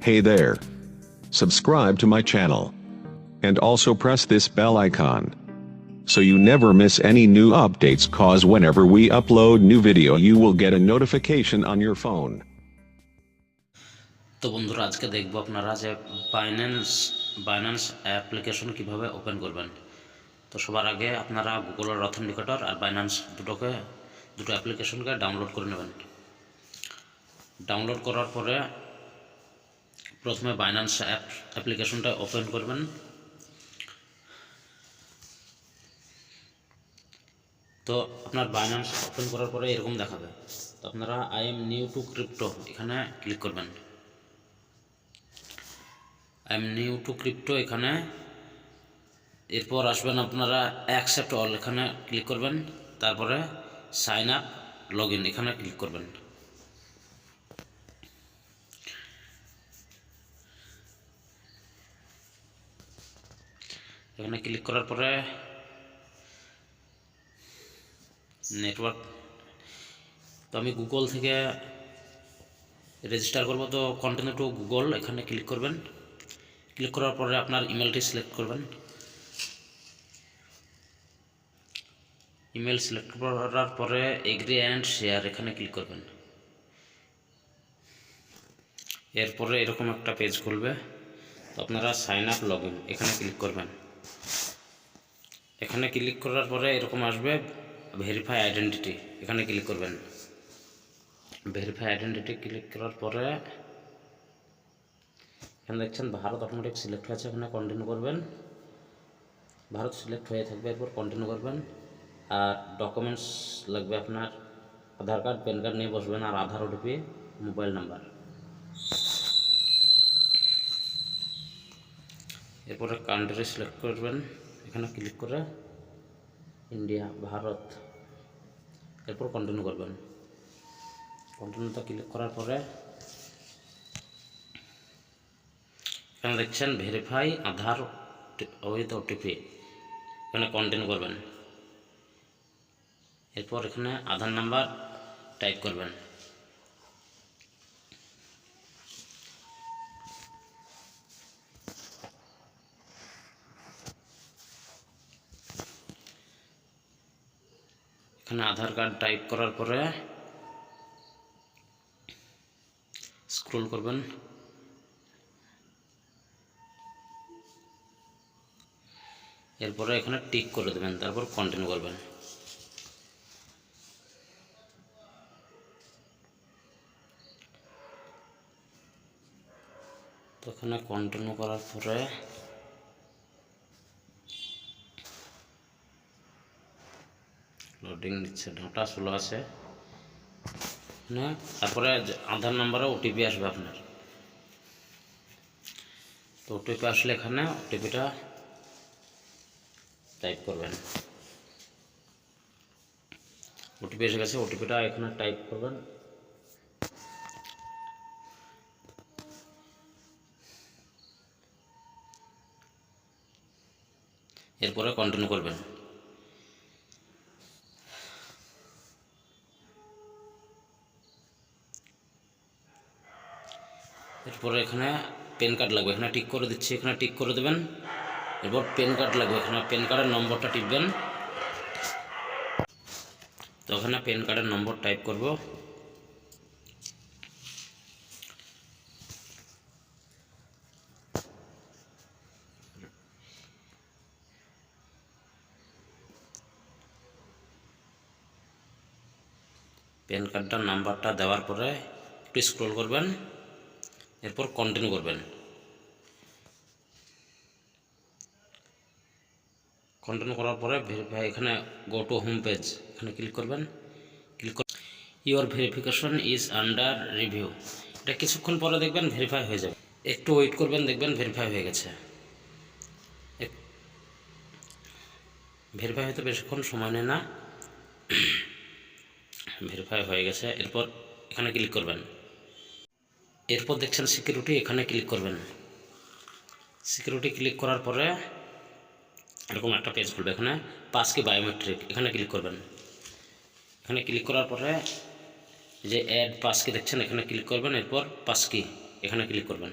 Hey there. Subscribe to my channel. And also press this bell icon, so you never miss any new updates, cause whenever we upload new video you will get a notification on your phone. তো বন্ধুরা আজকে দেখব আপনারা যে Binance application কিভাবে open করবেন। তো সবার আগে আপনারা গুগলের অথেন্টিকেটর আর বাইন্যান্স দুটো অ্যাপ্লিকেশনকে ডাউনলোড করে নেবেন। ডাউনলোড করার পরে প্রথমে বাইন্যান্স অ্যাপ্লিকেশনটা ওপেন করবেন। তো আপনার বাইন্যান্স ওপেন করার পরে এরকম দেখাবে। তো আপনারা I am new two crypto এখানে ক্লিক করবেন। I am new two crypto এখানে, এরপর আসবেন আপনারা অ্যাকসেপ্ট অল এখানে ক্লিক করবেন। তারপরে সাইন আপ লগ ইন এখানে ক্লিক করবেন। এখানে ক্লিক করার পরে নেটওয়ার্ক, তো আমি গুগল থেকে রেজিস্টার করব, তো কন্টিনিউ টু গুগল এখানে ক্লিক করবেন। ক্লিক করার পরে আপনার ইমেলটি সিলেক্ট করবেন। ইমেল সিলেক্ট করার পরে এগ্রি অ্যান্ড শেয়ার এখানে ক্লিক করবেন। এরপরে এরকম একটা পেজ খুলবে। তো আপনারা সাইন আপ লগ ইন এখানে ক্লিক করবেন। এখানে ক্লিক করার পরে এরকম আসবে ভেরিফাই আইডেন্টিটি এখানে ক্লিক করবেন। ভেরিফাই আইডেন্টিটি ক্লিক করার পরে এখানে দেখছেন ভারত অটোমেটিক সিলেক্ট হয়েছে, এখানে কন্টিনিউ করবেন। ভারত সিলেক্ট হয়ে থাকবে, এরপর কন্টিনিউ করবেন। আর ডকুমেন্টস লাগবে আপনার আধার কার্ড, প্যান কার্ড নিয়ে বসবেন, আর আধার ওটিপি, মোবাইল নাম্বার। এরপরে কান্ট্রি সিলেক্ট করবেন, এখানে ক্লিক করে ইন্ডিয়া, ভারত, এরপর কন্টিনিউ করবেন। কন্টিনিউতে ক্লিক করার পরে এখানে দেখছেন ভেরিফাই আধার উইথ ওটিপি এখানে কন্টিনিউ করবেন। এরপর এখানে আধার নাম্বার টাইপ করবেন। এখানে আধার কার্ড টাইপ করার পরে স্ক্রল করবেন। এরপরে এখানে টিক করে দেবেন, তারপর কন্টিনিউ করবেন। তো এখানে কন্টিনিউ করার পরে লোডিং নিচ্ছে, ডাটা স্লো আছে না। তারপরে আধার নাম্বারে ওটিপি আসবে আপনার। তো ওটিপি আসলে এখানে ওটিপিটা টাইপ করবেন। ওটিপি এসে গেছে, ওটিপিটা এখানে টাইপ করবেন। এরপরে কন্টিনিউ করবেন। এরপরে এখানে প্যান কার্ড লাগবে, এখানে টিক করে দিচ্ছি, এখানে টিক করে দেবেন। এরপর প্যান কার্ড লাগবে, এখানে প্যান কার্ডের নম্বরটা টিপবেন। তো এখানে প্যান কার্ডের নম্বর টাইপ করব। প্যান কার্ডটার নাম্বারটা দেওয়ার পরে একটু স্ক্রল করবেন, এরপর কন্টিনিউ করবেন। কন্টিনিউ করার পরে ভেরিফাই এখানে গো টু হোম পেজ এখানে ক্লিক করবেন। ক্লিক করে your verification is under review, এটা কিছুক্ষণ পরে দেখবেন ভেরিফাই হয়ে যাবে। একটু ওয়েট করবেন, দেখবেন ভেরিফাই হয়ে গেছে। ভেরিফাই হতে বেশিক্ষণ সময় নেয় না, ভেরিফাই হয়ে গেছে। এরপর এখানে ক্লিক করবেন। এরপর দেখছেন সিকিউরিটি, এখানে ক্লিক করবেন। সিকিউরিটি ক্লিক করার পরে এরকম একটা পেজ খুলবে, এখানে পাসকি বায়োমেট্রিক এখানে ক্লিক করবেন। এখানে ক্লিক করার পরে যে অ্যাড পাসকি দেখছেন এখানে ক্লিক করবেন। এরপর পাসকি এখানে ক্লিক করবেন।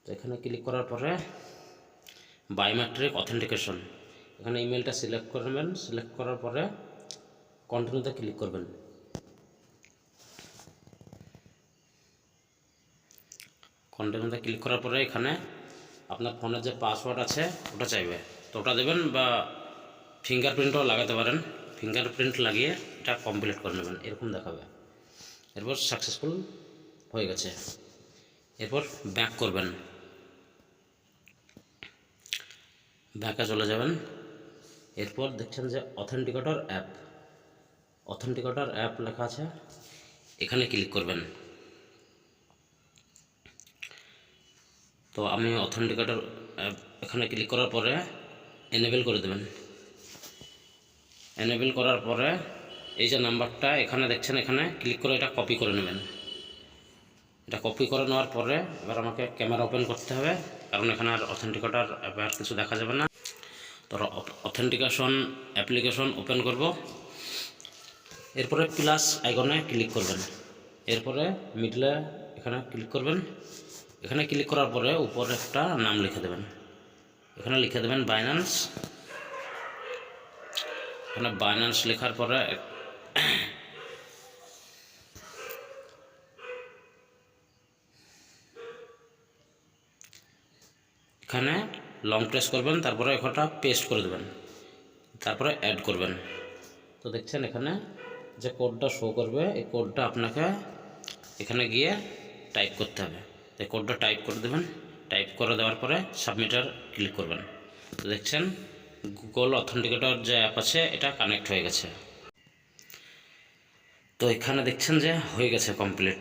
তো এখানে ক্লিক করার পরে বায়োমেট্রিক অথেন্টিকেশন, এখানে ইমেলটা সিলেক্ট করবেন। সিলেক্ট করার পরে কন্টিনিউতে ক্লিক করবেন। কন্টিনিউতে ক্লিক করার পরে এখানে আপনার ফোনের যে পাসওয়ার্ড আছে ওটা চাইবে, তো ওটা দেবেন, বা ফিঙ্গারপ্রিন্টও লাগাতে পারেন। ফিঙ্গারপ্রিন্ট লাগিয়ে এটা কমপ্লিট করে নেবেন, এরকম দেখাবে। এরপর সাকসেসফুল হয়ে গেছে। এরপর ব্যাক করবেন, ব্যাকে চলে যাবেন। এরপর দেখছেন যে অথেন্টিকেটর অ্যাপ, অথেন্টিকেটর অ্যাপ লেখা আছে, এখানে ক্লিক করবেন। তো আমি অথেন্টিকেটর অ্যাপ এখানে ক্লিক করার পরে এনেবেল করে দেবেন। এনেবেল করার পরে এই যে নাম্বারটা এখানে দেখছেন, এখানে ক্লিক করে এটা কপি করে নেবেন। এটা কপি করে নেওয়ার পরে এবার আমাকে ক্যামেরা ওপেন করতে হবে, কারণ এখানে আর অথেন্টিকেটর অ্যাপে আর কিছু দেখা যাবে না। তো অথেন্টিকেশন অ্যাপ্লিকেশন ওপেন করব। এরপরে প্লাস আইকনে ক্লিক করবেন। এরপরে মিডলে এখানে ক্লিক করবেন। এখানে ক্লিক করার পরে উপরে একটা নাম লিখে দেবেন, এখানে লিখে দেবেন বাইন্যান্স। এখানে বাইন্যান্স লেখার পরে এখানে লং প্রেস করবেন, তারপরে একটা পেস্ট করে দেবেন, তারপরে অ্যাড করবেন। তো দেখছেন এখানে যে কোডটা শো করবে, এই কোডটা আপনাকে এখানে গিয়ে টাইপ করতে হবে। এই কোডটা টাইপ করে দেবেন। টাইপ করে দেওয়ার পরে সাবমিটার ক্লিক করবেন। তো দেখছেন গুগল অথেন্টিকেটর যে অ্যাপ আছে এটা কানেক্ট হয়ে গেছে। তো এখানে দেখছেন যে হয়ে গেছে কমপ্লিট।